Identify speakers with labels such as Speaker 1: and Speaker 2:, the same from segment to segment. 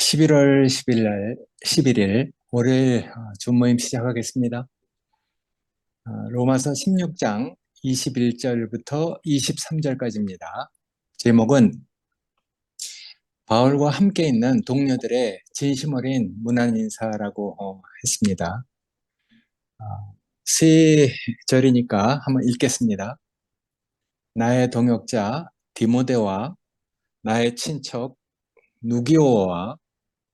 Speaker 1: 11월 11일 월요일 주모임 시작하겠습니다. 로마서 16장 21절부터 23절까지입니다. 제목은 바울과 함께 있는 동료들의 진심 어린 문안 인사라고 했습니다. 세 절이니까 한번 읽겠습니다. 나의 동역자 디모데와 나의 친척 누기오와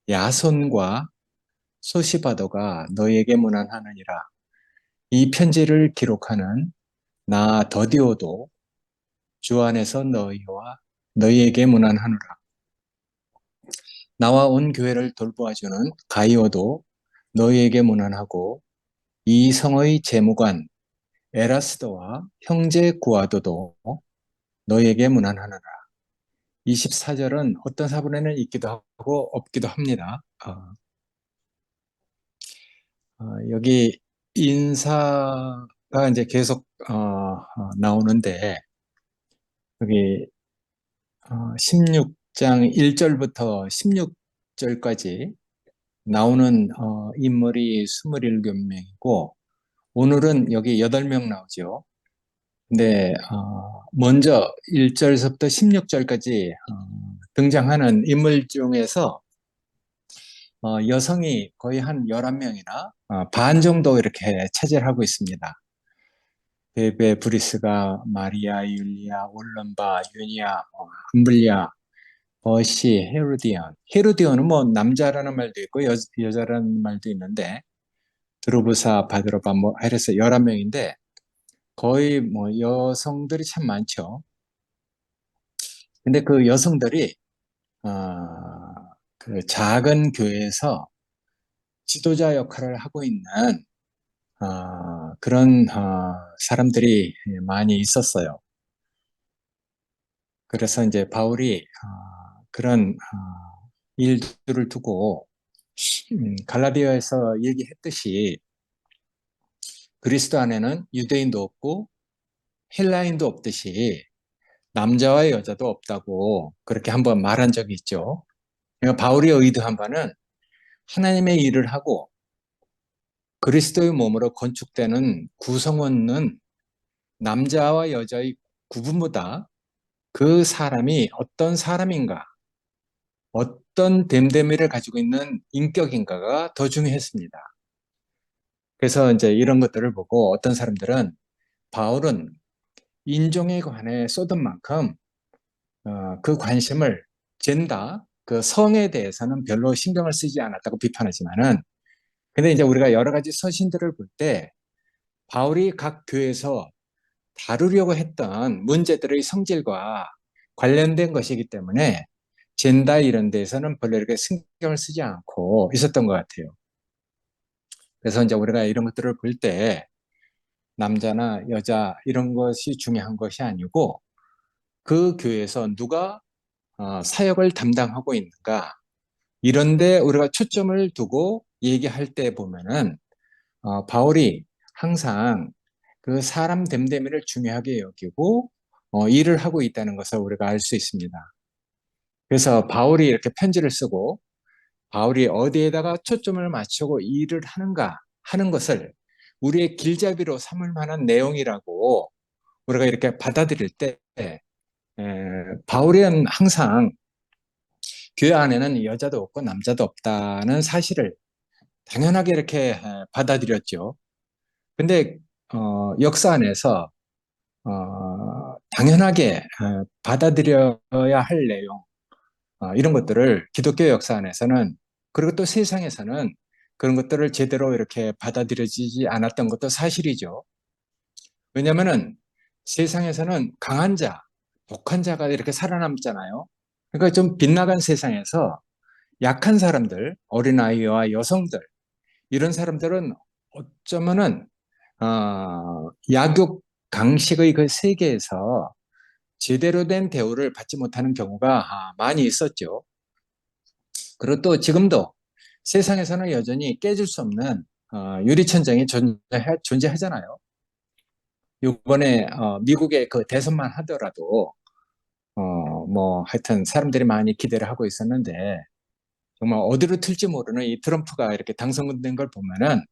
Speaker 1: 야손과 소시바도가 너희에게 문안하느니라. 이 편지를 기록하는 나 더디오도 주 안에서 너희에게 문안하노라. 나와 온 교회를 돌보아주는 가이오도 너희에게 문안하고 이 성의 재무관 에라스도와 형제 구아도도 너희에게 문안하노라. 24절은 어떤 사본에는 있기도 하고 없기도 합니다. 여기 인사가 이제 계속 나오는데 여기 16장 1절부터 16절까지 나오는 인물이 27명이고 오늘은 여기 8명 나오죠. 근데 먼저 1절서부터 16절까지 등장하는 인물 중에서 여성이 거의 한 11명이나 반 정도 이렇게 차지를 하고 있습니다. 베베, 브리스가, 마리아, 율리아, 올름바, 유니아, 암블리아, 버시, 헤로디온. 헤로디온은 뭐 남자라는 말도 있고 여자라는 말도 있는데 드로브사, 바드로바, 뭐 이래서 11명인데 거의 뭐 여성들이 참 많죠. 근데 그 여성들이 그 작은 교회에서 지도자 역할을 하고 있는 그런 사람들이 많이 있었어요. 그래서 이제 바울이 그런 일들을 두고 갈라디아에서 얘기했듯이 그리스도 안에는 유대인도 없고 헬라인도 없듯이 남자와 여자도 없다고 그렇게 한번 말한 적이 있죠. 그러니까 바울이 의도한 바는 하나님의 일을 하고 그리스도의 몸으로 건축되는 구성원은 남자와 여자의 구분보다 그 사람이 어떤 사람인가, 어떤 됨됨이를 가지고 있는 인격인가가 더 중요했습니다. 그래서 이제 이런 것들을 보고 어떤 사람들은 바울은 인종에 관해 쏟은 만큼 그 관심을 젠다, 그 성에 대해서는 별로 신경을 쓰지 않았다고 비판하지만은 근데 이제 우리가 여러 가지 서신들을 볼 때 바울이 각 교회에서 다루려고 했던 문제들의 성질과 관련된 것이기 때문에 젠다 이런 데에서는 별로 이렇게 신경을 쓰지 않고 있었던 것 같아요. 그래서 이제 우리가 이런 것들을 볼 때 남자나 여자 이런 것이 중요한 것이 아니고 그 교회에서 누가 사역을 담당하고 있는가 이런데 우리가 초점을 두고 얘기할 때 보면은 바울이 항상 그 사람 됨됨이를 중요하게 여기고 일을 하고 있다는 것을 우리가 알 수 있습니다. 그래서 바울이 이렇게 편지를 쓰고 바울이 어디에다가 초점을 맞추고 일을 하는가 하는 것을 우리의 길잡이로 삼을 만한 내용이라고 우리가 이렇게 받아들일 때 바울은 항상 교회 안에는 여자도 없고 남자도 없다는 사실을 당연하게 이렇게 받아들였죠. 근데 역사 안에서 당연하게 받아들여야 할 내용 이런 것들을 기독교 역사 안에서는 그리고 또 세상에서는 그런 것들을 제대로 이렇게 받아들여지지 않았던 것도 사실이죠. 왜냐하면은 세상에서는 강한 자, 독한 자가 이렇게 살아남잖아요. 그러니까 좀 빗나간 세상에서 약한 사람들, 어린아이와 여성들 이런 사람들은 어쩌면은 약육 강식의 그 세계에서 제대로 된 대우를 받지 못하는 경우가 많이 있었죠. 그리고 또 지금도 세상에서는 여전히 깨질 수 없는 유리천장이 존재하잖아요. 이번에 미국의 그 대선만 하더라도 뭐 하여튼 사람들이 많이 기대를 하고 있었는데 정말 어디로 튈지 모르는 이 트럼프가 이렇게 당선된 걸 보면은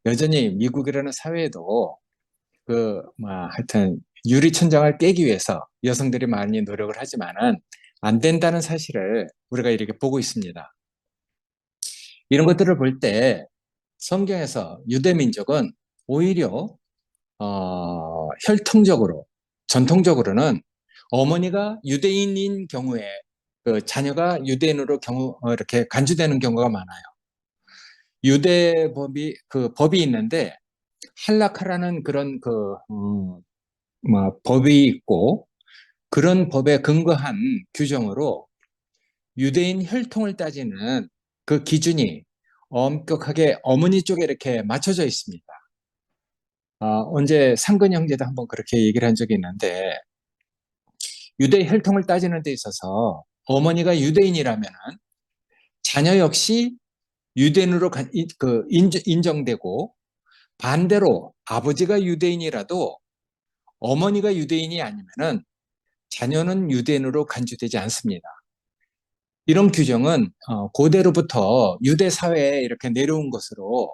Speaker 1: 여전히 미국이라는 사회에도 하여튼 유리천장을 깨기 위해서 여성들이 많이 노력을 하지만은 안 된다는 사실을 우리가 이렇게 보고 있습니다. 이런 것들을 볼 때 성경에서 유대민족은 오히려 혈통적으로, 전통적으로는 어머니가 유대인인 경우에 그 자녀가 유대인으로 이렇게 간주되는 경우가 많아요. 유대법이, 그 법이 있는데, 할라카라는 그런 법이 있고, 그런 법에 근거한 규정으로 유대인 혈통을 따지는 그 기준이 엄격하게 어머니 쪽에 이렇게 맞춰져 있습니다. 언제 상근 형제도 한번 그렇게 얘기를 한 적이 있는데, 유대 혈통을 따지는 데 있어서 어머니가 유대인이라면 자녀 역시 유대인으로 인정되고, 반대로 아버지가 유대인이라도 어머니가 유대인이 아니면은 자녀는 유대인으로 간주되지 않습니다. 이런 규정은 고대로부터 유대 사회에 이렇게 내려온 것으로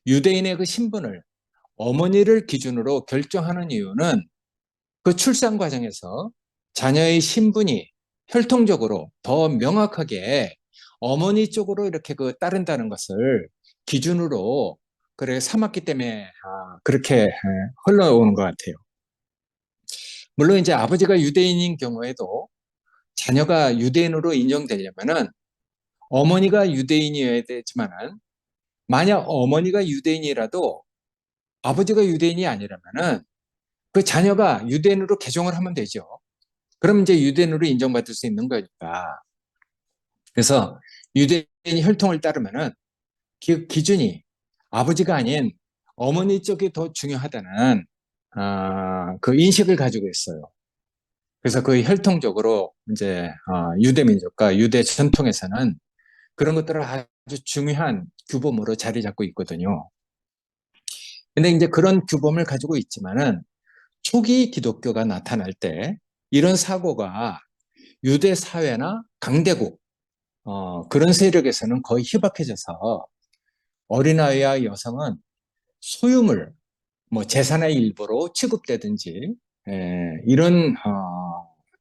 Speaker 1: 유대인의 그 신분을 어머니를 기준으로 결정하는 이유는 그 출산 과정에서 자녀의 신분이 혈통적으로 더 명확하게 어머니 쪽으로 이렇게 따른다는 것을 기준으로 그래 삼았기 때문에 그렇게 흘러오는 것 같아요. 물론 이제 아버지가 유대인인 경우에도 자녀가 유대인으로 인정되려면은 어머니가 유대인이어야 되지만은 만약 어머니가 유대인이라도 아버지가 유대인이 아니라면은 그 자녀가 유대인으로 개종을 하면 되죠. 그럼 이제 유대인으로 인정받을 수 있는 거니까. 그래서 유대인 혈통을 따르면은 기준이 아버지가 아닌 어머니 쪽이 더 중요하다는 그 인식을 가지고 있어요. 그래서 그 혈통적으로 이제 유대민족과 유대 전통에서는 그런 것들을 아주 중요한 규범으로 자리 잡고 있거든요. 근데 이제 그런 규범을 가지고 있지만은 초기 기독교가 나타날 때 이런 사고가 유대 사회나 강대국 그런 세력에서는 거의 희박해져서 어린아이와 여성은 소유물, 뭐 재산의 일부로 취급되든지 이런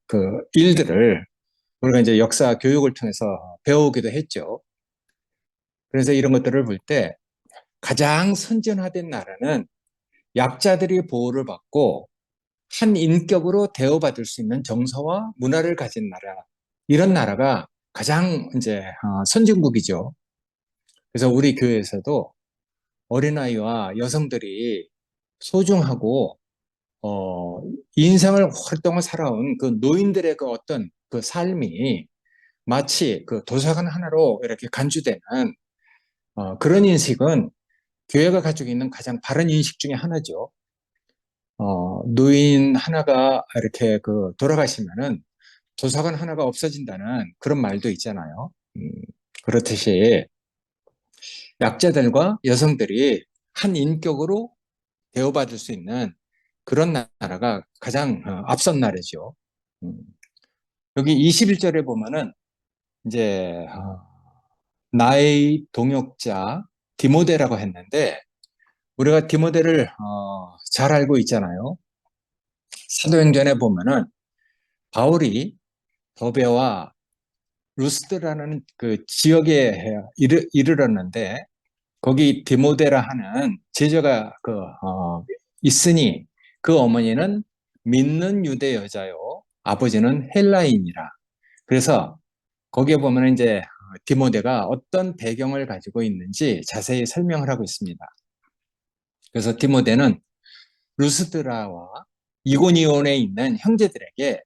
Speaker 1: 그 일들을 우리가 이제 역사 교육을 통해서 배우기도 했죠. 그래서 이런 것들을 볼 때 가장 선진화된 나라는 약자들이 보호를 받고 한 인격으로 대우받을 수 있는 정서와 문화를 가진 나라, 이런 나라가 가장 이제 선진국이죠. 그래서 우리 교회에서도 어린아이와 여성들이 소중하고 인생을 활동을 살아온 그 노인들의 그 어떤 그 삶이 마치 그 도서관 하나로 이렇게 간주되는 그런 인식은 교회가 가지고 있는 가장 바른 인식 중에 하나죠. 노인 하나가 이렇게 돌아가시면은 도서관 하나가 없어진다는 그런 말도 있잖아요. 그렇듯이 약자들과 여성들이 한 인격으로 대우받을 수 있는 그런 나라가 가장 앞선 나라죠. 음, 여기 21절에 보면은 이제 나의 동역자 디모데라고 했는데 우리가 디모데를 잘 알고 있잖아요. 사도행전에 보면은 바울이 더베와 루스드라는 그 지역에 이르렀는데 거기 디모데라 하는 제자가 있으니 그 어머니는 믿는 유대 여자요 아버지는 헬라인이라. 그래서 거기에 보면 이제 디모데가 어떤 배경을 가지고 있는지 자세히 설명을 하고 있습니다. 그래서 디모데는 루스드라와 이고니온에 있는 형제들에게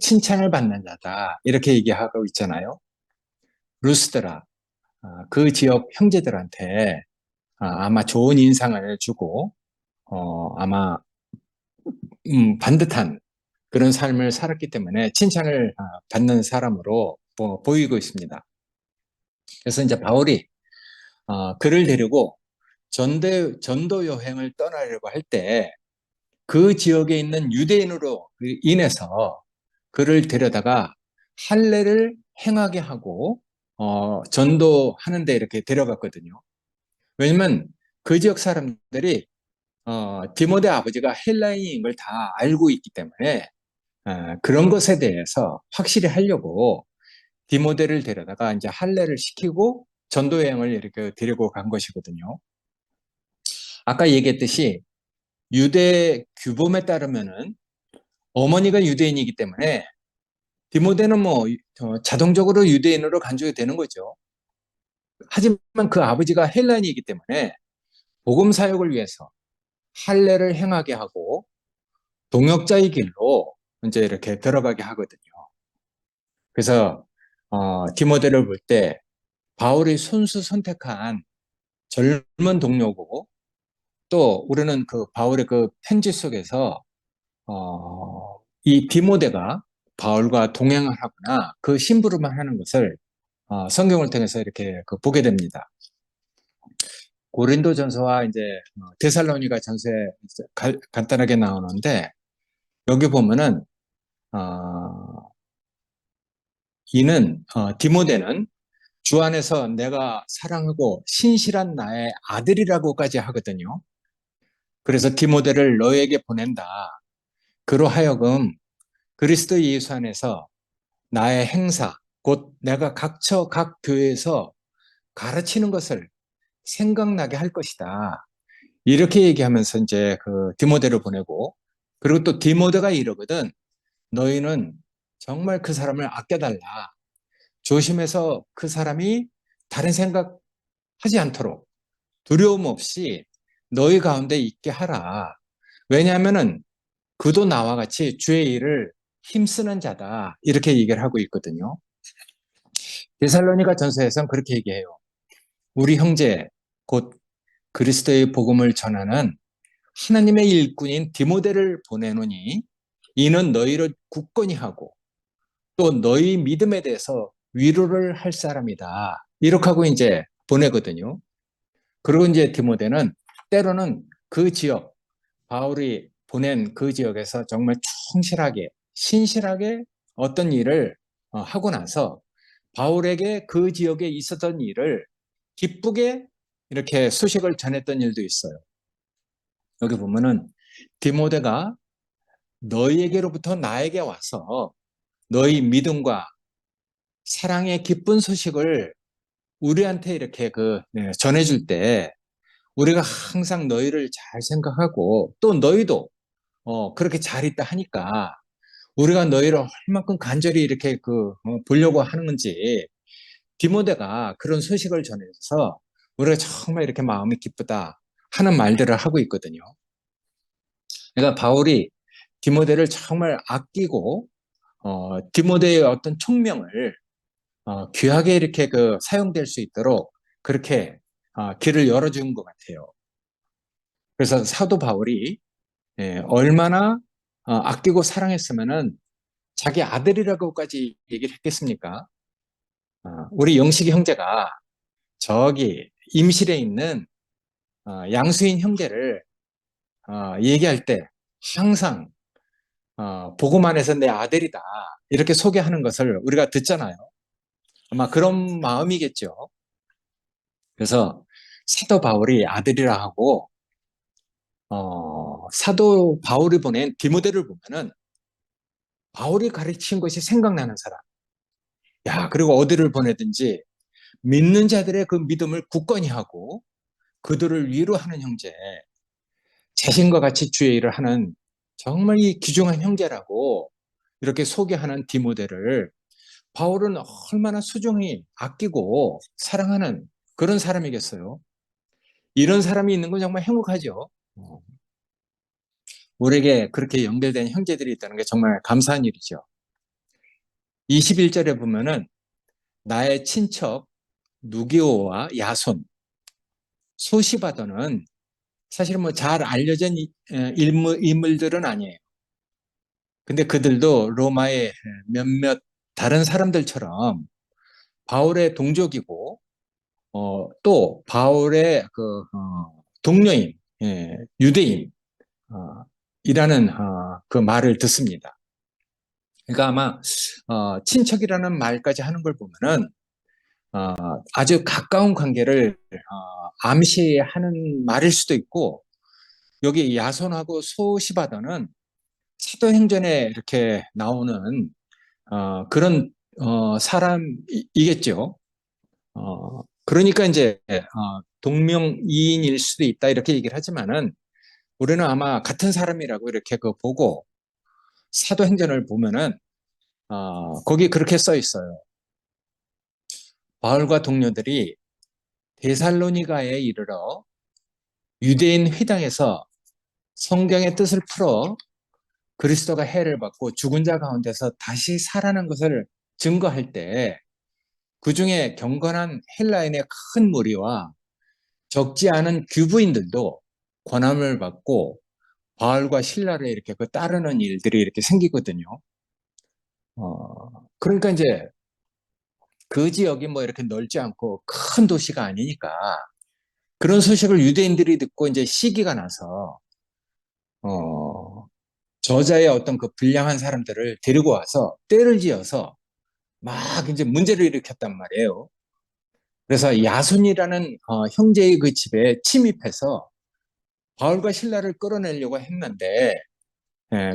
Speaker 1: 칭찬을 받는 자다 이렇게 얘기하고 있잖아요. 루스드라 그 지역 형제들한테 아마 좋은 인상을 주고 아마 반듯한 그런 삶을 살았기 때문에 칭찬을 받는 사람으로 보이고 있습니다. 그래서 이제 바울이 그를 데리고 전도 여행을 떠나려고 할 때 그 지역에 있는 유대인으로 인해서 그를 데려다가 할례를 행하게 하고 전도하는데 이렇게 데려갔거든요. 왜냐면 그 지역 사람들이 디모데 아버지가 헬라인인 걸 다 알고 있기 때문에 그런 것에 대해서 확실히 하려고 디모데를 데려다가 이제 할례를 시키고 전도 여행을 이렇게 데리고 간 것이거든요. 아까 얘기했듯이 유대 규범에 따르면은 어머니가 유대인이기 때문에 디모데는 뭐 자동적으로 유대인으로 간주가 되는 거죠. 하지만 그 아버지가 헬라인이기 때문에 복음 사역을 위해서 할례를 행하게 하고 동역자의 길로 이제 이렇게 들어가게 하거든요. 그래서 디모데를 볼 때 바울이 손수 선택한 젊은 동료고 또 우리는 그 바울의 그 편지 속에서 이 디모데가 바울과 동행을 하거나 그 심부름을 하는 것을 성경을 통해서 이렇게 보게 됩니다. 고린도전서와 이제 데살로니가 전서에 간단하게 나오는데 여기 보면은 디모데는 주 안에서 내가 사랑하고 신실한 나의 아들이라고까지 하거든요. 그래서 디모데를 너에게 보낸다. 그로 하여금 그리스도 예수 안에서 나의 행사, 곧 내가 각처 각 교회에서 가르치는 것을 생각나게 할 것이다. 이렇게 얘기하면서 이제 그 디모데를 보내고, 그리고 또 디모데가 이러거든. 너희는 정말 그 사람을 아껴달라. 조심해서 그 사람이 다른 생각 하지 않도록 두려움 없이 너희 가운데 있게 하라. 왜냐하면은 그도 나와 같이 주의 일을 힘쓰는 자다. 이렇게 얘기를 하고 있거든요. 데살로니가 전서에서는 그렇게 얘기해요. 우리 형제, 곧 그리스도의 복음을 전하는 하나님의 일꾼인 디모데를 보내노니 이는 너희를 굳건히 하고 또 너희 믿음에 대해서 위로를 할 사람이다. 이렇게 하고 이제 보내거든요. 그리고 이제 디모데는 때로는 그 지역, 바울이 보낸 그 지역에서 정말 충실하게, 신실하게 어떤 일을 하고 나서 바울에게 그 지역에 있었던 일을 기쁘게 이렇게 소식을 전했던 일도 있어요. 여기 보면은 디모데가 너희에게로부터 나에게 와서 너희 믿음과 사랑의 기쁜 소식을 우리한테 이렇게 전해줄 때 우리가 항상 너희를 잘 생각하고 또 너희도 그렇게 잘 있다 하니까 우리가 너희를 얼만큼 간절히 이렇게 보려고 하는 건지 디모데가 그런 소식을 전해줘서 우리가 정말 이렇게 마음이 기쁘다 하는 말들을 하고 있거든요. 그러니까 바울이 디모데를 정말 아끼고 디모데의 어떤 총명을 귀하게 이렇게 사용될 수 있도록 그렇게 길을 열어준 것 같아요. 그래서 사도 바울이 얼마나 아끼고 사랑했으면은 자기 아들이라고까지 얘기를 했겠습니까? 우리 영식이 형제가 저기 임실에 있는 양수인 형제를 얘기할 때 항상 보고만 해서 내 아들이다 이렇게 소개하는 것을 우리가 듣잖아요. 아마 그런 마음이겠죠. 그래서 사도 바울이 아들이라 하고 사도 바울이 보낸 디모데를 보면은 바울이 가르친 것이 생각나는 사람. 야, 그리고 어디를 보내든지 믿는 자들의 그 믿음을 굳건히 하고 그들을 위로하는 형제, 자신과 같이 주의 일을 하는 정말 이 귀중한 형제라고 이렇게 소개하는 디모데를 바울은 얼마나 소중히 아끼고 사랑하는 그런 사람이겠어요. 이런 사람이 있는 건 정말 행복하죠. 우리에게 그렇게 연결된 형제들이 있다는 게 정말 감사한 일이죠. 21절에 보면은 나의 친척 누기오와 야손, 소시바더는 사실 뭐 잘 알려진 인물들은 아니에요. 근데 그들도 로마의 몇몇 다른 사람들처럼 바울의 동족이고 또 바울의 동료인 유대인 이라는 그 말을 듣습니다. 그러니까 아마 친척이라는 말까지 하는 걸 보면은 아주 가까운 관계를 암시하는 말일 수도 있고, 여기 야손하고 소시바다는 사도행전에 이렇게 나오는 그런 사람이겠죠. 그러니까 이제 동명이인일 수도 있다 이렇게 얘기를 하지만은 우리는 아마 같은 사람이라고 이렇게 그 보고 사도행전을 보면은 거기 그렇게 써 있어요. 바울과 동료들이 데살로니가에 이르러 유대인 회당에서 성경의 뜻을 풀어 그리스도가 해를 받고 죽은 자 가운데서 다시 살아난 것을 증거할 때 그 중에 경건한 헬라인의 큰 무리와 적지 않은 규부인들도 권함을 받고 바울과 신라를 이렇게 그 따르는 일들이 이렇게 생기거든요. 그러니까 이제 그 지역이 뭐 이렇게 넓지 않고 큰 도시가 아니니까 그런 소식을 유대인들이 듣고 이제 시기가 나서 어, 저자의 어떤 그 불량한 사람들을 데리고 와서 떼를 지어서 막 이제 문제를 일으켰단 말이에요. 그래서 야손이라는 형제의 그 집에 침입해서 바울과 신라를 끌어내려고 했는데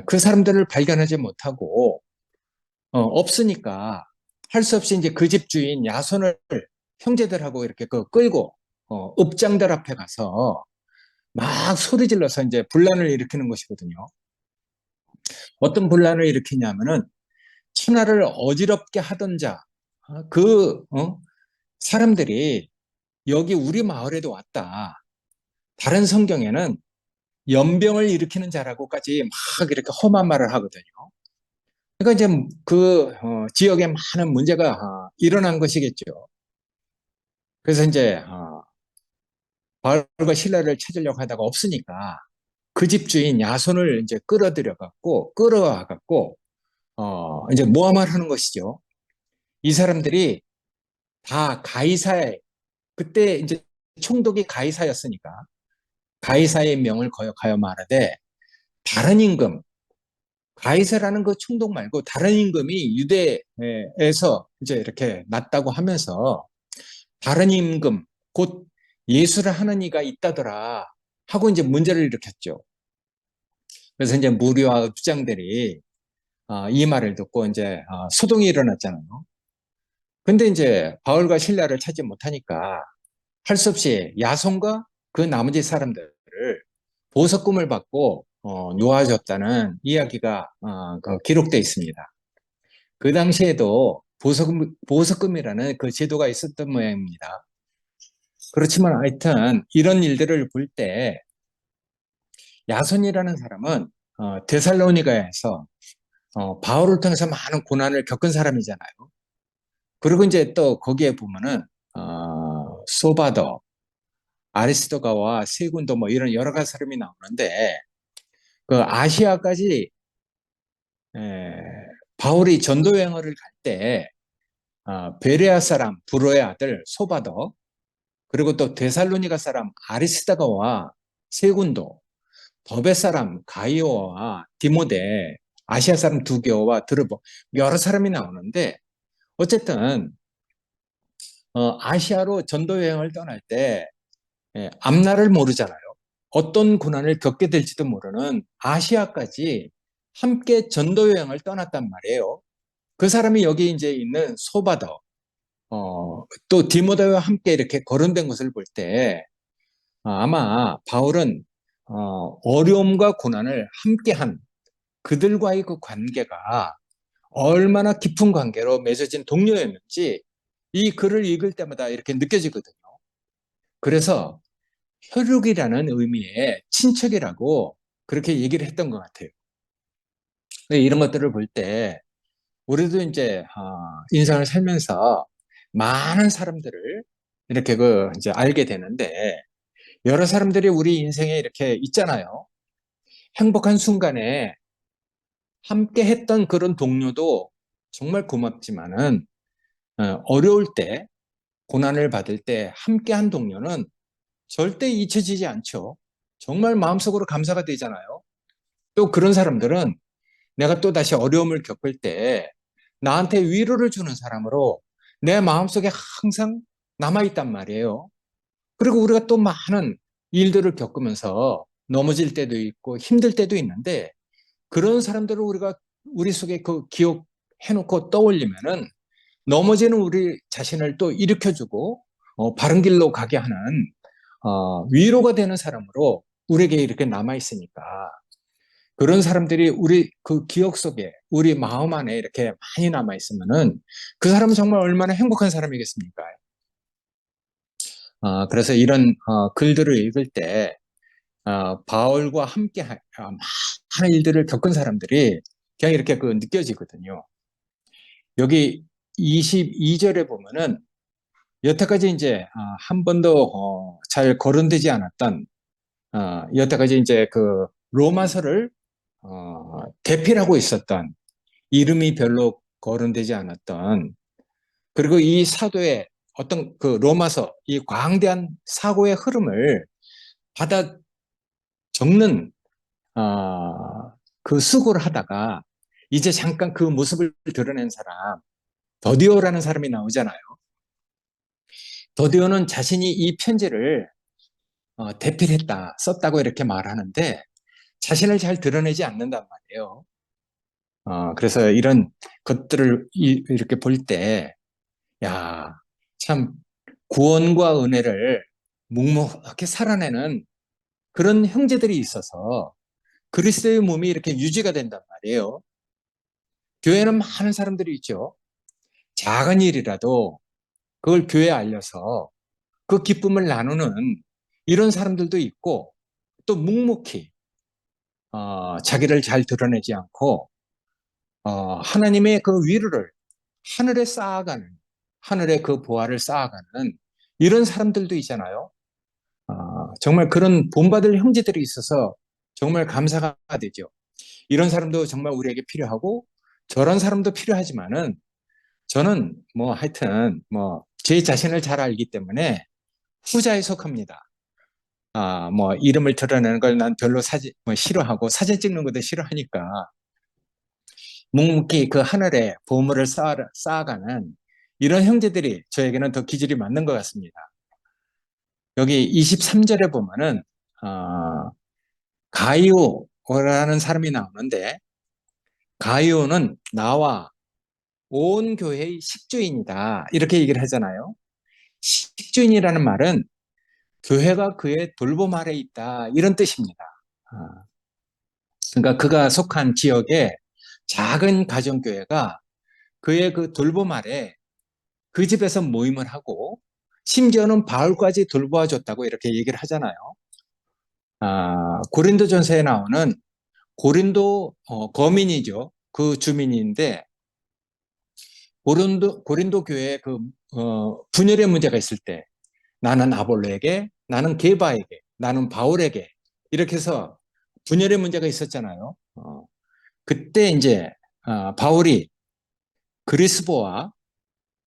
Speaker 1: 그 사람들을 발견하지 못하고 없으니까 할 수 없이 이제 그 집 주인 야손을 형제들하고 이렇게 그 끌고 읍장들 앞에 가서 막 소리 질러서 이제 분란을 일으키는 것이거든요. 어떤 분란을 일으키냐면은 천하를 어지럽게 하던 자, 사람들이 여기 우리 마을에도 왔다. 다른 성경에는 연병을 일으키는 자라고까지 막 이렇게 험한 말을 하거든요. 그러니까 이제 그 지역에 많은 문제가 일어난 것이겠죠. 그래서 이제 바울과 신라를 찾으려고 하다가 없으니까 그 집 주인 야손을 이제 끌어와 갖고 이제 모함을 하는 것이죠. 이 사람들이 다 가이사의 그때 이제 총독이 가이사였으니까 가이사의 명을 거역하여 말하되 다른 임금 가이사라는 그 총독 말고 다른 임금이 유대에서 이제 이렇게 났다고 하면서 다른 임금 곧 예수를 하는 이가 있다더라 하고 이제 문제를 일으켰죠. 그래서 이제 무리와 읍장들이 이 말을 듣고 이제 소동이 일어났잖아요. 근데 이제 바울과 신라를 찾지 못하니까 할 수 없이 야손과 그 나머지 사람들을 보석금을 받고 놓아줬다는 이야기가 그 기록되어 있습니다. 그 당시에도 보석금이라는 그 제도가 있었던 모양입니다. 그렇지만 하여튼 이런 일들을 볼 때 야손이라는 사람은 데살로니가에서 바울을 통해서 많은 고난을 겪은 사람이잖아요. 그리고 이제 또 거기에 보면은 소바더, 아리스토가와 세군도 뭐 이런 여러 가지 사람이 나오는데 그 아시아까지 에, 바울이 전도 여행을 갈 때 베레아 사람 브로의 아들 소바더 그리고 또 데살로니가 사람 아리스다가와 세군도 더베 사람 가이오와 디모데 아시아 사람 두교와 드르보 여러 사람이 나오는데 어쨌든 아시아로 전도 여행을 떠날 때 앞날을 모르잖아요. 어떤 고난을 겪게 될지도 모르는 아시아까지 함께 전도 여행을 떠났단 말이에요. 그 사람이 여기 이제 있는 소바더, 또 디모데와 함께 이렇게 거론된 것을 볼 때 아마 바울은 어려움과 고난을 함께한 그들과의 그 관계가 얼마나 깊은 관계로 맺어진 동료였는지 이 글을 읽을 때마다 이렇게 느껴지거든요. 그래서 혈육이라는 의미의 친척이라고 그렇게 얘기를 했던 것 같아요. 이런 것들을 볼 때 우리도 이제 인생을 살면서 많은 사람들을 이렇게 그 이제 알게 되는데 여러 사람들이 우리 인생에 이렇게 있잖아요. 행복한 순간에 함께 했던 그런 동료도 정말 고맙지만은 어려울 때 고난을 받을 때 함께한 동료는 절대 잊혀지지 않죠. 정말 마음속으로 감사가 되잖아요. 또 그런 사람들은 내가 또 다시 어려움을 겪을 때 나한테 위로를 주는 사람으로 내 마음속에 항상 남아있단 말이에요. 그리고 우리가 또 많은 일들을 겪으면서 넘어질 때도 있고 힘들 때도 있는데 그런 사람들을 우리가 우리 속에 그 기억해놓고 떠올리면은 넘어지는 우리 자신을 또 일으켜주고 바른 길로 가게 하는 위로가 되는 사람으로 우리에게 이렇게 남아있으니까 그런 사람들이 우리 그 기억 속에 우리 마음 안에 이렇게 많이 남아있으면은 그 사람은 정말 얼마나 행복한 사람이겠습니까? 그래서 이런 글들을 읽을 때 바울과 함께 많은 일들을 겪은 사람들이 그냥 이렇게 그 느껴지거든요. 여기 22절에 보면은 여태까지 이제 한 번도 잘 거론되지 않았던 여태까지 이제 그 로마서를 대필하고 있었던 이름이 별로 거론되지 않았던 그리고 이 사도의 어떤 그 로마서 이 광대한 사고의 흐름을 받아 적는 그 수고를 하다가 이제 잠깐 그 모습을 드러낸 사람 더디오라는 사람이 나오잖아요. 더디오는 자신이 이 편지를 대필했다, 썼다고 이렇게 말하는데 자신을 잘 드러내지 않는단 말이에요. 그래서 이런 것들을 이렇게 볼 때, 야, 참 구원과 은혜를 묵묵하게 살아내는 그런 형제들이 있어서 그리스도의 몸이 이렇게 유지가 된단 말이에요. 교회는 많은 사람들이 있죠. 작은 일이라도 그걸 교회에 알려서 그 기쁨을 나누는 이런 사람들도 있고 또 묵묵히 자기를 잘 드러내지 않고 하나님의 그 위로를 하늘에 쌓아가는 하늘의 그 보화를 쌓아가는 이런 사람들도 있잖아요. 정말 그런 본받을 형제들이 있어서 정말 감사가 되죠. 이런 사람도 정말 우리에게 필요하고 저런 사람도 필요하지만은 저는 뭐 하여튼 뭐 제 자신을 잘 알기 때문에 후자에 속합니다. 뭐 이름을 드러내는 걸 난 별로 뭐 싫어하고 사진 찍는 것도 싫어하니까 묵묵히 그 하늘에 보물을 쌓아가는 이런 형제들이 저에게는 더 기질이 맞는 것 같습니다. 여기 23절에 보면은 가이오라는 사람이 나오는데 가이오는 나와 온 교회의 식주인이다 이렇게 얘기를 하잖아요. 식주인이라는 말은 교회가 그의 돌봄 아래 있다 이런 뜻입니다. 아, 그러니까 그가 속한 지역의 작은 가정교회가 그의 그 돌봄 아래 그 집에서 모임을 하고 심지어는 바울까지 돌보아 줬다고 이렇게 얘기를 하잖아요. 고린도전서에 나오는 고린도 거민이죠. 그 주민인데 고린도 교회에 그 분열의 문제가 있을 때 나는 아볼로에게, 나는 게바에게, 나는 바울에게 이렇게 해서 분열의 문제가 있었잖아요. 그때 이제 바울이 그리스도와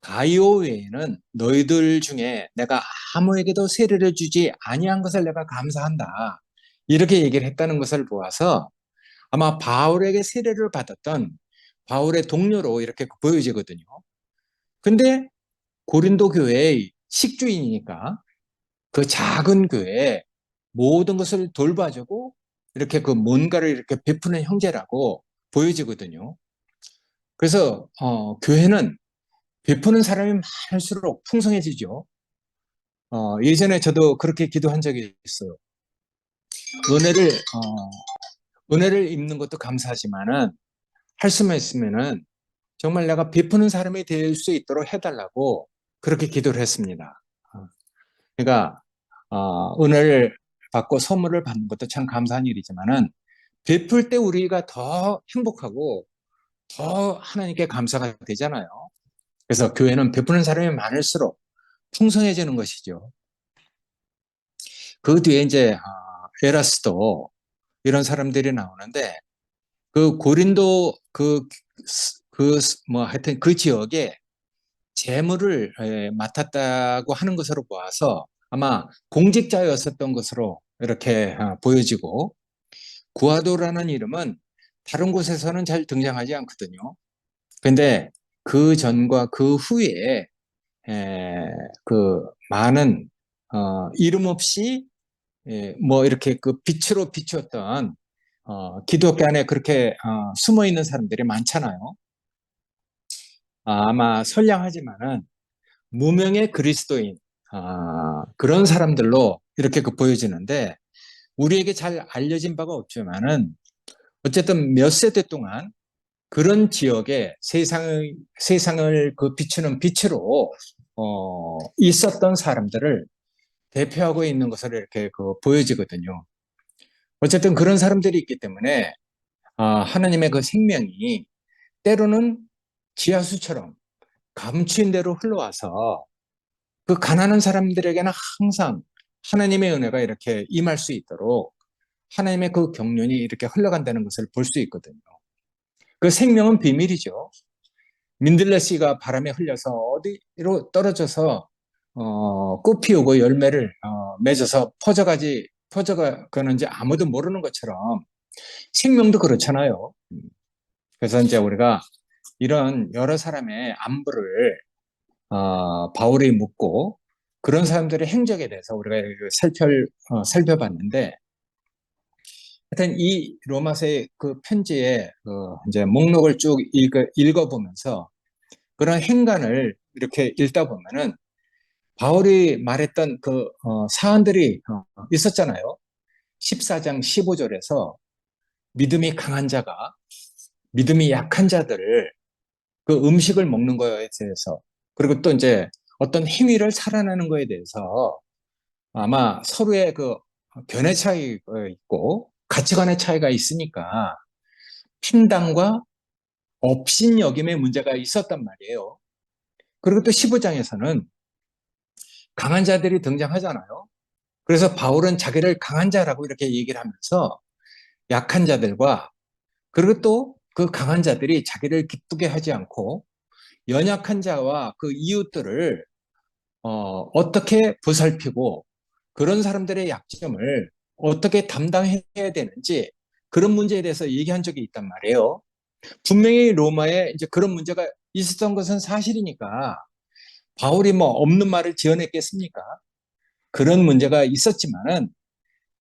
Speaker 1: 가이오 외에는 너희들 중에 내가 아무에게도 세례를 주지 아니한 것을 내가 감사한다. 이렇게 얘기를 했다는 것을 보아서 아마 바울에게 세례를 받았던 바울의 동료로 이렇게 보여지거든요. 근데 고린도 교회의 식주인이니까 그 작은 교회에 모든 것을 돌봐주고 이렇게 그 뭔가를 이렇게 베푸는 형제라고 보여지거든요. 그래서 교회는 베푸는 사람이 많을수록 풍성해지죠. 예전에 저도 그렇게 기도한 적이 있어요. 은혜를 은혜를 입는 것도 감사하지만은 할 수만 있으면은 정말 내가 베푸는 사람이 될 수 있도록 해달라고 그렇게 기도를 했습니다. 그러니까 은혜를 받고 선물을 받는 것도 참 감사한 일이지만은 베풀 때 우리가 더 행복하고 더 하나님께 감사가 되잖아요. 그래서 교회는 베푸는 사람이 많을수록 풍성해지는 것이죠. 그 뒤에 이제 에라스도 이런 사람들이 나오는데 그 고린도 뭐 하여튼 그 지역에 재물을 맡았다고 하는 것으로 보아서 아마 공직자였었던 것으로 이렇게 보여지고 구아도라는 이름은 다른 곳에서는 잘 등장하지 않거든요. 근데 그 전과 그 후에 그 많은 이름 없이 뭐 이렇게 그 빛으로 비추었던 기독교 안에 그렇게 숨어 있는 사람들이 많잖아요. 아마 선량하지만은 무명의 그리스도인 그런 사람들로 이렇게 그 보여지는데 우리에게 잘 알려진 바가 없지만은 어쨌든 몇 세대 동안 그런 지역에 세상을 그 비추는 빛으로 있었던 사람들을 대표하고 있는 것으로 이렇게 그 보여지거든요. 어쨌든 그런 사람들이 있기 때문에 하나님의 그 생명이 때로는 지하수처럼 감추인 대로 흘러와서 그 가난한 사람들에게는 항상 하나님의 은혜가 이렇게 임할 수 있도록 하나님의 그 경륜이 이렇게 흘러간다는 것을 볼 수 있거든요. 그 생명은 비밀이죠. 민들레 씨가 바람에 흘려서 어디로 떨어져서 꽃 피우고 열매를 맺어서 퍼져가는지 아무도 모르는 것처럼 생명도 그렇잖아요. 그래서 이제 우리가 이런 여러 사람의 안부를 바울이 묻고 그런 사람들의 행적에 대해서 우리가 살펴봤는데 하여튼 이 로마서의 그 편지의 이제 목록을 쭉 읽어보면서 그런 행간을 이렇게 읽다 보면은 바울이 말했던 그 사안들이 있었잖아요. 14장 15절에서 믿음이 강한 자가 믿음이 약한 자들을 그 음식을 먹는 거에 대해서 그리고 또 이제 어떤 행위를 살아나는 거에 대해서 아마 서로의 그 견해 차이가 있고 가치관의 차이가 있으니까 판단과 업신여김의 문제가 있었단 말이에요. 그리고 또 15장에서는 강한 자들이 등장하잖아요. 그래서 바울은 자기를 강한 자라고 이렇게 얘기를 하면서 약한 자들과 그리고 또 그 강한 자들이 자기를 기쁘게 하지 않고 연약한 자와 그 이웃들을 어떻게 보살피고 그런 사람들의 약점을 어떻게 담당해야 되는지 그런 문제에 대해서 얘기한 적이 있단 말이에요. 분명히 로마에 이제 그런 문제가 있었던 것은 사실이니까 바울이 뭐 없는 말을 지어냈겠습니까? 그런 문제가 있었지만은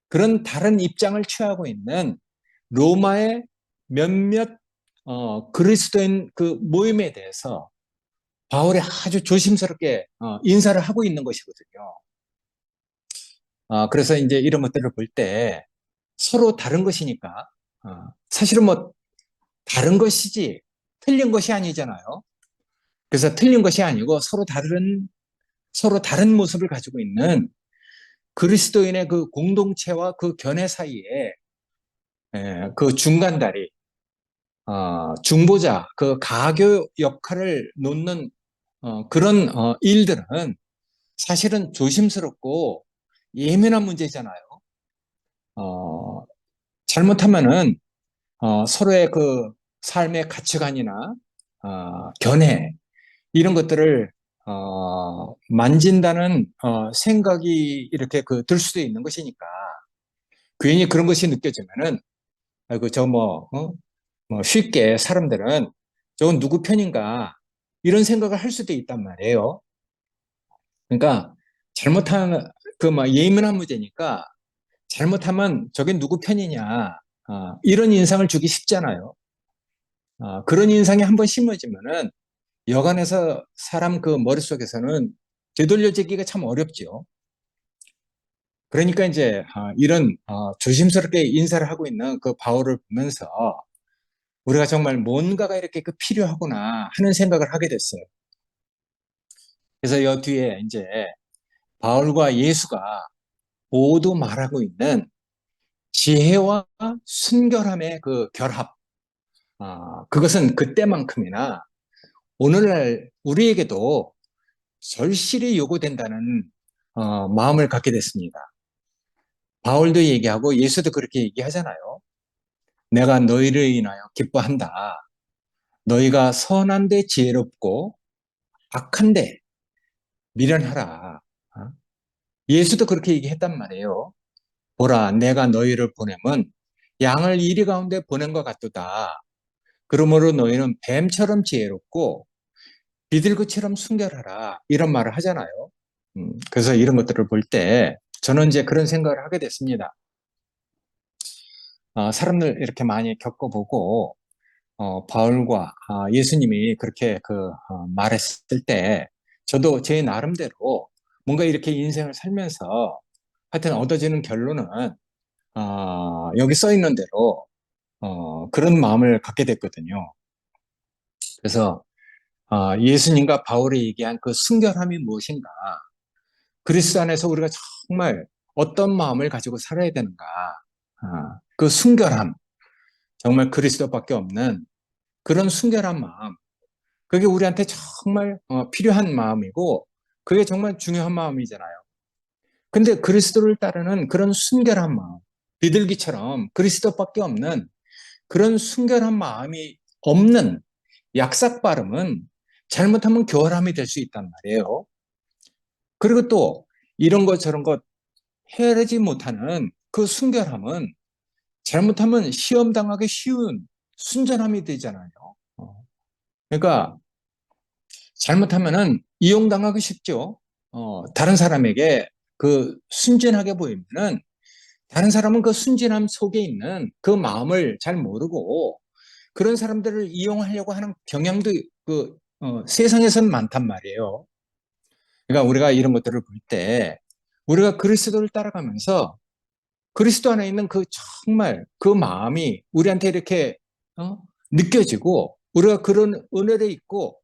Speaker 1: 그런 다른 입장을 취하고 있는 로마의 몇몇 그리스도인 그 모임에 대해서 바울이 아주 조심스럽게 인사를 하고 있는 것이거든요. 그래서 이제 이런 것들을 볼 때 서로 다른 것이니까 사실은 뭐 다른 것이지 틀린 것이 아니잖아요. 그래서 틀린 것이 아니고 서로 다른 모습을 가지고 있는 그리스도인의 그 공동체와 그 견해 사이에 그 중간다리, 중보자, 그 가교 역할을 놓는 그런 일들은 사실은 조심스럽고 예민한 문제잖아요. 어, 잘못하면은 서로의 그 삶의 가치관이나 견해 이런 것들을 만진다는 생각이 이렇게 들 수도 있는 것이니까 괜히 그런 것이 느껴지면은 아이고 뭐 쉽게 사람들은 저건 누구 편인가 이런 생각을 할 수도 있단 말이에요. 그러니까 잘못한 그 막 예민한 문제니까 잘못하면 저게 누구 편이냐 이런 인상을 주기 쉽잖아요. 그런 인상이 한번 심어지면은 여간해서 사람 그 머릿속에서는 되돌려지기가 참 어렵죠. 그러니까 이제 이런 조심스럽게 인사를 하고 있는 그 바울을 보면서 우리가 정말 뭔가가 이렇게 그 필요하구나 하는 생각을 하게 됐어요. 그래서 여 뒤에 이제 바울과 예수가 모두 말하고 있는 지혜와 순결함의 그 결합, 그것은 그때만큼이나 오늘날 우리에게도 절실히 요구된다는 마음을 갖게 됐습니다. 바울도 얘기하고 예수도 그렇게 얘기하잖아요. 내가 너희를 인하여 기뻐한다. 너희가 선한데 지혜롭고 악한데 미련하라. 예수도 그렇게 얘기했단 말이에요. 보라, 내가 너희를 보내면 양을 이리 가운데 보낸 것 같도다. 그러므로 너희는 뱀처럼 지혜롭고 비둘기처럼 순결하라 이런 말을 하잖아요. 그래서 이런 것들을 볼 때 저는 이제 그런 생각을 하게 됐습니다. 사람들 이렇게 많이 겪어보고 바울과 예수님이 그렇게 말했을 때 저도 제 나름대로 뭔가 이렇게 인생을 살면서 하여튼 얻어지는 결론은 여기 써 있는 대로 그런 마음을 갖게 됐거든요. 그래서 예수님과 바울이 얘기한 그 순결함이 무엇인가? 그리스도 안에서 우리가 정말 어떤 마음을 가지고 살아야 되는가? 그 순결함, 정말 그리스도밖에 없는 그런 순결한 마음, 그게 우리한테 정말 필요한 마음이고, 그게 정말 중요한 마음이잖아요. 근데 그리스도를 따르는 그런 순결한 마음, 비둘기처럼 그리스도밖에 없는 그런 순결한 마음이 없는 약삭 발음은 잘못하면 교활함이 될 수 있단 말이에요. 그리고 또 이런 것 저런 것 헤아리지 못하는 그 순결함은 잘못하면 시험 당하기 쉬운 순전함이 되잖아요. 그러니까 잘못하면은 이용당하기 쉽죠. 다른 사람에게 그 순진하게 보이면은 다른 사람은 그 순진함 속에 있는 그 마음을 잘 모르고 그런 사람들을 이용하려고 하는 경향도 세상에서는 많단 말이에요. 그러니까 우리가 이런 것들을 볼 때 우리가 그리스도를 따라가면서 그리스도 안에 있는 그 정말 그 마음이 우리한테 이렇게 느껴지고 우리가 그런 은혜를 있고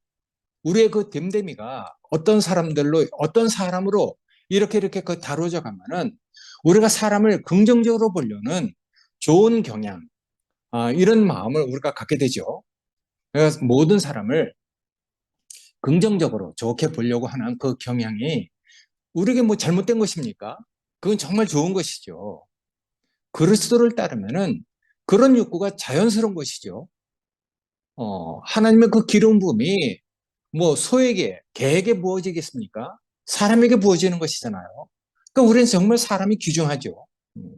Speaker 1: 우리의 그 됨됨이가 어떤 사람으로 이렇게 다루어져 가면은 우리가 사람을 긍정적으로 보려는 좋은 경향, 이런 마음을 우리가 갖게 되죠. 그래서 모든 사람을 긍정적으로 좋게 보려고 하는 그 경향이 우리에게 뭐 잘못된 것입니까? 그건 정말 좋은 것이죠. 그리스도를 따르면은 그런 욕구가 자연스러운 것이죠. 하나님의 그 기름 부음이 뭐 소에게, 개에게 부어지겠습니까? 사람에게 부어지는 것이잖아요. 그러니까 우리는 정말 사람이 귀중하죠. 음,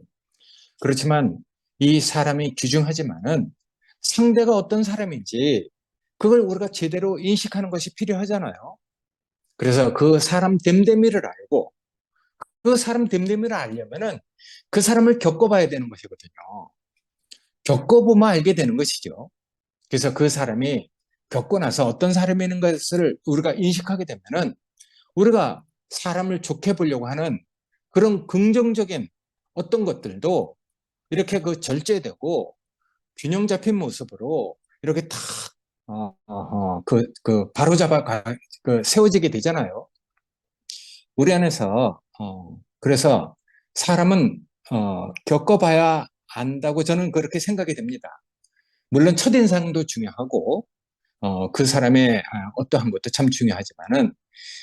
Speaker 1: 그렇지만 이 사람이 귀중하지만은 상대가 어떤 사람인지 그걸 우리가 제대로 인식하는 것이 필요하잖아요. 그래서 그 사람 됨됨이를 알고 그 사람 됨됨이를 알려면은 그 사람을 겪어봐야 되는 것이거든요. 겪어보면 알게 되는 것이죠. 그래서 그 사람이 겪고 나서 어떤 사람이는 것을 우리가 인식하게 되면은 우리가 사람을 좋게 보려고 하는 그런 긍정적인 어떤 것들도 이렇게 절제되고 균형 잡힌 모습으로 이렇게 탁, 바로잡아 세워지게 되잖아요. 우리 안에서, 그래서 사람은, 겪어봐야 안다고 저는 그렇게 생각이 됩니다. 물론 첫인상도 중요하고, 그 사람의 어떠한 것도 참 중요하지만은,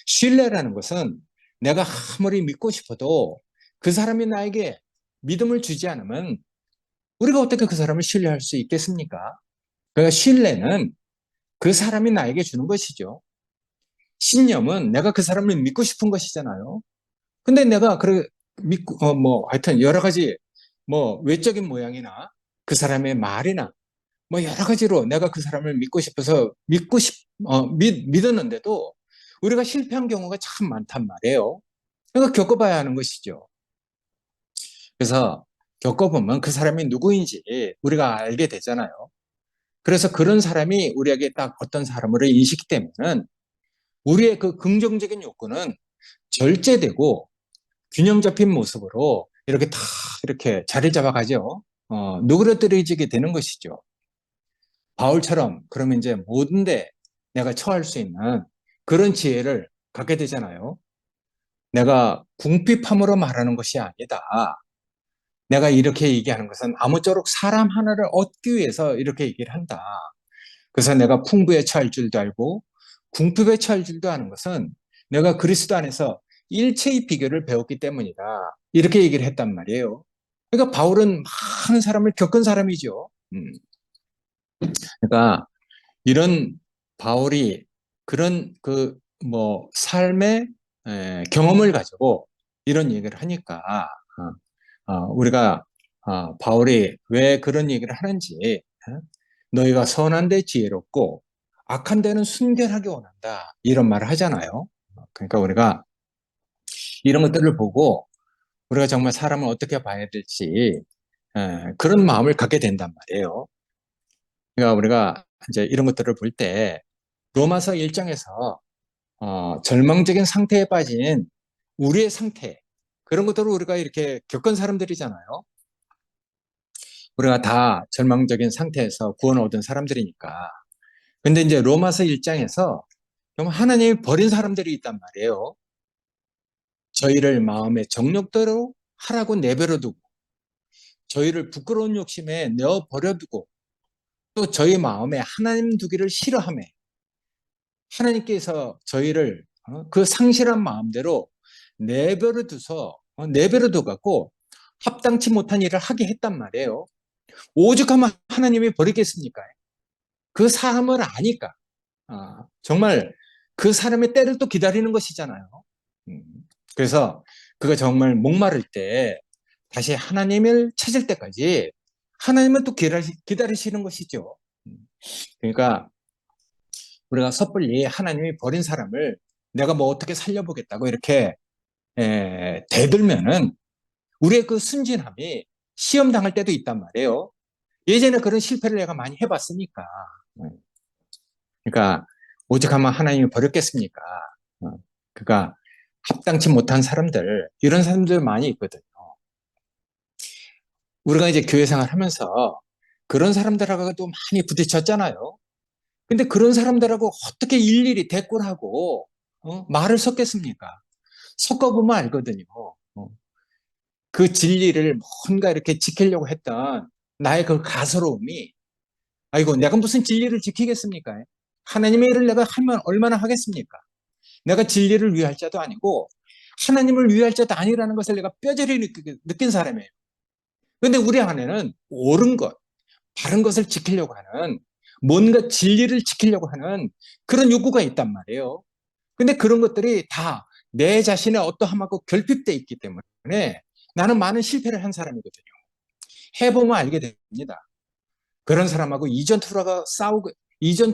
Speaker 1: 신뢰라는 것은 내가 아무리 믿고 싶어도 그 사람이 나에게 믿음을 주지 않으면 우리가 어떻게 그 사람을 신뢰할 수 있겠습니까? 그러니까 신뢰는 그 사람이 나에게 주는 것이죠. 신념은 내가 그 사람을 믿고 싶은 것이잖아요. 근데 내가 믿고, 하여튼 여러 가지 외적인 모양이나 그 사람의 말이나 여러 가지로 내가 그 사람을 믿고 싶어서 믿었는데도 우리가 실패한 경우가 참 많단 말이에요. 그러니까 겪어봐야 하는 것이죠. 그래서 겪어보면 그 사람이 누구인지 우리가 알게 되잖아요. 그래서 그런 사람이 우리에게 딱 어떤 사람으로 인식되면은 우리의 그 긍정적인 욕구는 절제되고 균형 잡힌 모습으로 이렇게 다 이렇게 자리 잡아가죠. 누그러뜨려지게 되는 것이죠. 바울처럼 그러면 이제 모든데 내가 처할 수 있는 그런 지혜를 갖게 되잖아요. 내가 궁핍함으로 말하는 것이 아니다. 내가 이렇게 얘기하는 것은 아무쪼록 사람 하나를 얻기 위해서 이렇게 얘기를 한다. 그래서 내가 풍부에 처할 줄도 알고 궁핍에 처할 줄도 아는 것은 내가 그리스도 안에서 일체의 비결을 배웠기 때문이다. 이렇게 얘기를 했단 말이에요. 그러니까 바울은 많은 사람을 겪은 사람이죠. 그러니까 이런 바울이 그런 삶의 경험을 가지고 이런 얘기를 하니까 우리가 바울이 왜 그런 얘기를 하는지 너희가 선한데 지혜롭고 악한 데는 순결하게 원한다. 이런 말을 하잖아요. 그러니까 우리가 이런 것들을 보고 우리가 정말 사람을 어떻게 봐야 될지 그런 마음을 갖게 된단 말이에요. 그러니까 우리가 이제 이런 것들을 볼 때 로마서 1장에서 절망적인 상태에 빠진 우리의 상태 그런 것들을 우리가 이렇게 겪은 사람들이잖아요. 우리가 다 절망적인 상태에서 구원을 얻은 사람들이니까. 근데 이제 로마서 1장에서 정말 하나님이 버린 사람들이 있단 말이에요. 저희를 마음의 정욕대로 하라고 내버려 두고 저희를 부끄러운 욕심에 내어 버려두고 또 저희 마음에 하나님 두기를 싫어하며 하나님께서 저희를 그 상실한 마음대로 내버려 두서 내버려 둬갖고 합당치 못한 일을 하게 했단 말이에요. 오죽하면 하나님이 버리겠습니까? 그 사람을 아니까 정말 그 사람의 때를 또 기다리는 것이잖아요. 음, 그래서 그가 정말 목마를 때 다시 하나님을 찾을 때까지 하나님은 또 기다리시는 것이죠. 음, 그러니까 우리가 섣불리 하나님이 버린 사람을 내가 뭐 어떻게 살려보겠다고 이렇게 대들면은 우리의 그 순진함이 시험 당할 때도 있단 말이에요. 예전에 그런 실패를 내가 많이 해봤으니까. 그러니까 오죽하면 하나님이 버렸겠습니까? 어, 그러니까 합당치 못한 사람들 이런 사람들 많이 있거든요. 우리가 이제 교회 생활하면서 그런 사람들하고도 많이 부딪혔잖아요. 근데 그런 사람들하고 어떻게 일일이 대꾸를 하고 말을 섞겠습니까? 섞어보면 알거든요. 그 진리를 뭔가 이렇게 지키려고 했던 나의 그 가소로움이 아이고 내가 무슨 진리를 지키겠습니까? 하나님의 일을 내가 하면 얼마나 하겠습니까? 내가 진리를 위할 자도 아니고 하나님을 위할 자도 아니라는 것을 내가 뼈저리 느낀 사람이에요. 그런데 우리 안에는 옳은 것, 바른 것을 지키려고 하는 뭔가 진리를 지키려고 하는 그런 욕구가 있단 말이에요. 근데 그런 것들이 다 내 자신의 어떠함하고 결핍되어 있기 때문에 나는 많은 실패를 한 사람이거든요. 해보면 알게 됩니다. 그런 사람하고 이전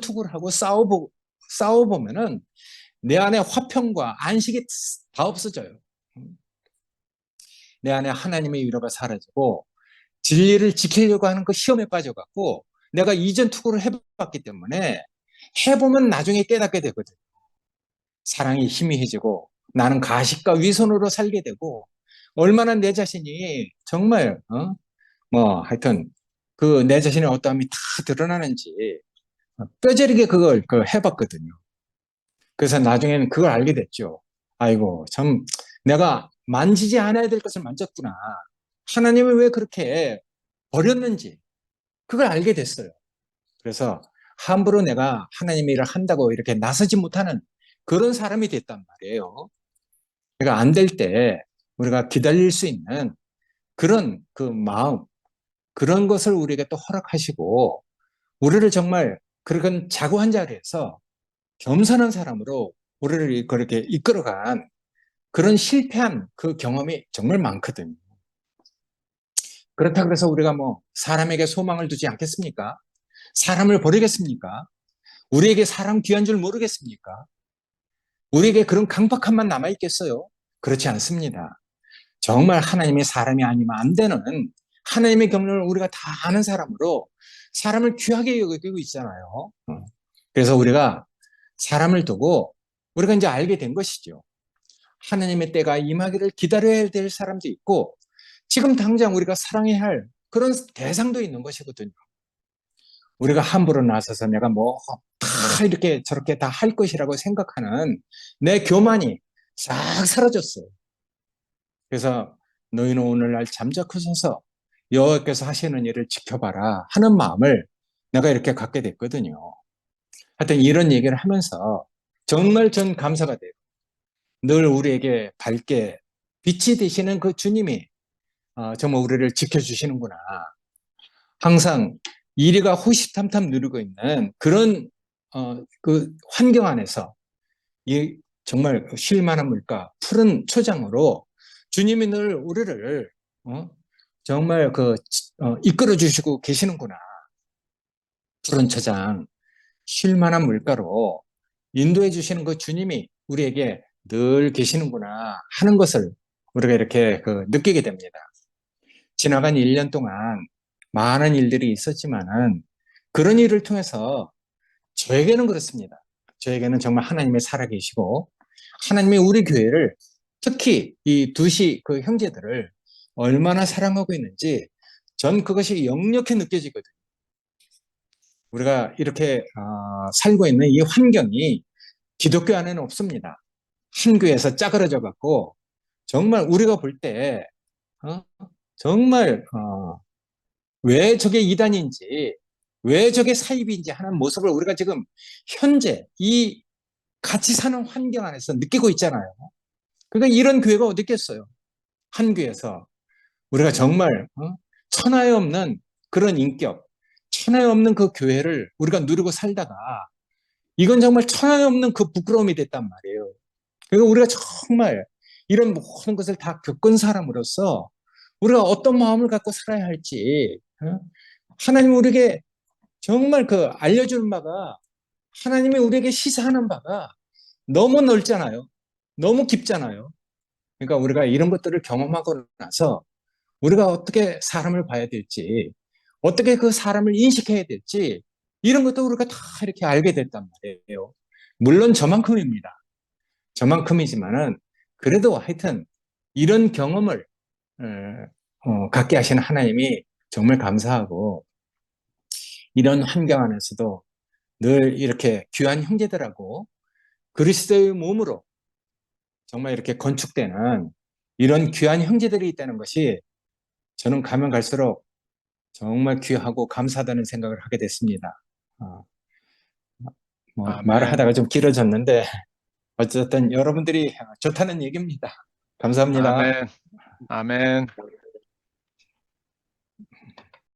Speaker 1: 투구를 하고 싸워보면은 내 안에 화평과 안식이 다 없어져요. 내 안에 하나님의 위로가 사라지고 진리를 지키려고 하는 그 시험에 빠져갖고 내가 이전 투구를 해봤기 때문에 해보면 나중에 깨닫게 되거든. 사랑이 희미해지고 나는 가식과 위선으로 살게 되고 얼마나 내 자신이 정말 뭐 하여튼 그 내 자신의 어떠함이 다 드러나는지 뼈저리게 그걸 해봤거든요. 그래서 나중에는 그걸 알게 됐죠. 아이고 참 내가 만지지 않아야 될 것을 만졌구나. 하나님을 왜 그렇게 버렸는지 그걸 알게 됐어요. 그래서 함부로 내가 하나님의 일을 한다고 이렇게 나서지 못하는 그런 사람이 됐단 말이에요. 그러니까 안 될 때 우리가 기다릴 수 있는 그런 그 마음, 그런 것을 우리에게 또 허락하시고 우리를 정말 그런 자고한 자리에서 겸손한 사람으로 우리를 그렇게 이끌어간 그런 실패한 그 경험이 정말 많거든요. 그렇다 그래서 우리가 뭐 사람에게 소망을 두지 않겠습니까? 사람을 버리겠습니까? 우리에게 사람 귀한 줄 모르겠습니까? 우리에게 그런 강박함만 남아있겠어요? 그렇지 않습니다. 정말 하나님의 사람이 아니면 안 되는 하나님의 경륜을 우리가 다 아는 사람으로 사람을 귀하게 여기고 있잖아요. 그래서 우리가 사람을 두고 우리가 이제 알게 된 것이죠. 하나님의 때가 임하기를 기다려야 될 사람도 있고 지금 당장 우리가 사랑해야 할 그런 대상도 있는 것이거든요. 우리가 함부로 나서서 내가 뭐 다 이렇게 저렇게 다 할 것이라고 생각하는 내 교만이 싹 사라졌어요. 그래서 너희는 오늘날 잠자코 서서 여호와께서 하시는 일을 지켜봐라 하는 마음을 내가 이렇게 갖게 됐거든요. 하여튼 이런 얘기를 하면서 정말 전 감사가 돼요. 늘 우리에게 밝게 빛이 되시는 그 주님이 정말 우리를 지켜주시는구나. 항상 이리가 호시탐탐 누리고 있는 그런 그 환경 안에서 이 정말 쉴만한 물가, 푸른 초장으로 주님이 늘 우리를 정말 이끌어 주시고 계시는구나. 푸른 초장. 쉴 만한 물가로 인도해 주시는 그 주님이 우리에게 늘 계시는구나 하는 것을 우리가 이렇게 느끼게 됩니다. 지나간 1년 동안 많은 일들이 있었지만은 그런 일을 통해서 저에게는 그렇습니다. 저에게는 정말 하나님이 살아계시고 하나님이 우리 교회를 특히 이 두시 그 형제들을 얼마나 사랑하고 있는지 전 그것이 역력히 느껴지거든요. 우리가 이렇게 살고 있는 이 환경이 기독교 안에는 없습니다. 한 교회에서 짜그러져 갖고 정말 우리가 볼 때 정말 왜 저게 이단인지 왜 저게 사입인지 하는 모습을 우리가 지금 현재 이 같이 사는 환경 안에서 느끼고 있잖아요. 그러니까 이런 교회가 어디 있겠어요? 한 교회에서 우리가 정말 천하에 없는 그런 인격, 천하에 없는 그 교회를 우리가 누리고 살다가 이건 정말 천하에 없는 그 부끄러움이 됐단 말이에요. 그러니까 우리가 정말 이런 모든 것을 다 겪은 사람으로서 우리가 어떤 마음을 갖고 살아야 할지 하나님 우리에게 정말 알려주는 바가 하나님이 우리에게 시사하는 바가 너무 넓잖아요. 너무 깊잖아요. 그러니까 우리가 이런 것들을 경험하고 나서 우리가 어떻게 사람을 봐야 될지, 어떻게 그 사람을 인식해야 될지, 이런 것도 우리가 다 이렇게 알게 됐단 말이에요. 물론 저만큼입니다. 저만큼이지만은, 그래도 하여튼, 이런 경험을, 갖게 하시는 하나님이 정말 감사하고, 이런 환경 안에서도 늘 이렇게 귀한 형제들하고 그리스도의 몸으로 정말 이렇게 건축되는 이런 귀한 형제들이 있다는 것이 저는 가면 갈수록 정말 귀하고 감사하다는 생각을 하게 됐습니다. 어, 말을
Speaker 2: 아멘,
Speaker 1: 하다가 좀 길어졌는데 어쨌든 여러분들이 좋다는 얘기입니다. 감사합니다.
Speaker 2: 아멘, 아멘.